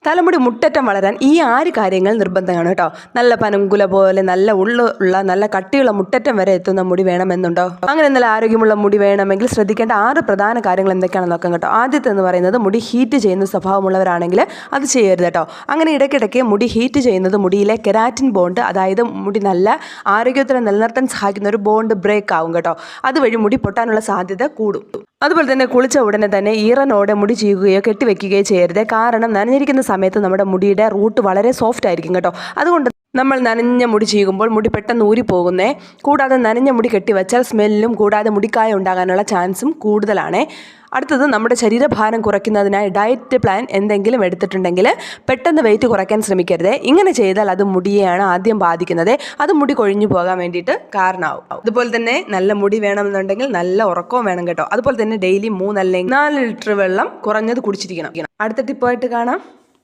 തലമുടി മുട്ടറ്റം വളരാൻ ഈ 6 കാര്യങ്ങൾ നിർബന്ധമാണ് കേട്ടോ. നല്ല പനങ്കുല പോലെ നല്ല ഉള്ള നല്ല കട്ടിയുള്ള മുട്ടറ്റം വരെ എത്തുന്ന മുടി വേണമെന്നുണ്ടോ? അങ്ങനെ നല്ല ആരോഗ്യമുള്ള മുടി വേണമെങ്കിൽ ശ്രദ്ധിക്കേണ്ട 6 പ്രധാന കാര്യങ്ങൾ എന്തൊക്കെയാണെന്ന് നോക്കാം കേട്ടോ. ആദ്യത്തെ എന്ന് പറയുന്നത്, മുടി ഹീറ്റ് ചെയ്യുന്ന സ്വഭാവമുള്ളവരാണെങ്കിൽ അത് ചെയ്യരുത് കേട്ടോ. അങ്ങനെ ഇടയ്ക്കിടയ്ക്ക് മുടി ഹീറ്റ് ചെയ്യുന്നത് മുടിയിലെ കെരാറ്റിൻ ബോണ്ട്, അതായത് മുടി നല്ല ആരോഗ്യത്തിന് നിലനിർത്താൻ സഹായിക്കുന്ന ഒരു ബോണ്ട് ബ്രേക്ക് ആവും കേട്ടോ. അതുവഴി മുടി പൊട്ടാനുള്ള സാധ്യത കൂടും. അതുപോലെ തന്നെ കുളിച്ച ഉടനെ തന്നെ ഈറനോടെ മുടി ചീകുകയോ കെട്ടിവെക്കുകയോ ചെയ്യരുത്. കാരണം നനഞ്ഞിരിക്കുന്ന സമയത്ത് നമ്മുടെ മുടിയുടെ റൂട്ട് വളരെ സോഫ്റ്റ് ആയിരിക്കും കേട്ടോ. അതുകൊണ്ട് നമ്മൾ നനഞ്ഞ മുടി ചീകുമ്പോൾ മുടി പെട്ടെന്ന് ഊരിപ്പോകുന്നേ. കൂടാതെ നനഞ്ഞ മുടി കെട്ടിവെച്ചാൽ സ്മെല്ലും കൂടാതെ മുടിക്കായ ഉണ്ടാകാനുള്ള ചാൻസും കൂടുതലാണ്. അടുത്തത്, നമ്മുടെ ശരീരഭാരം കുറയ്ക്കുന്നതിനായി ഡയറ്റ് പ്ലാൻ എന്തെങ്കിലും എടുത്തിട്ടുണ്ടെങ്കിൽ പെട്ടെന്ന് വെയിറ്റ് കുറയ്ക്കാൻ ശ്രമിക്കരുത്. ഇങ്ങനെ ചെയ്താൽ അത് മുടിയെയാണ് ആദ്യം ബാധിക്കുന്നത്. അത് മുടി കൊഴിഞ്ഞു പോകാൻ വേണ്ടിയിട്ട് കാരണമാവും. അതുപോലെ തന്നെ നല്ല മുടി വേണമെന്നുണ്ടെങ്കിൽ നല്ല ഉറക്കവും വേണം കേട്ടോ. അതുപോലെ തന്നെ ഡെയിലി 3 അല്ലെങ്കിൽ 4 ലിറ്റർ വെള്ളം കുറഞ്ഞത് കുടിച്ചിരിക്കണം. അടുത്ത ടിപ്പായിട്ട് കാണാം.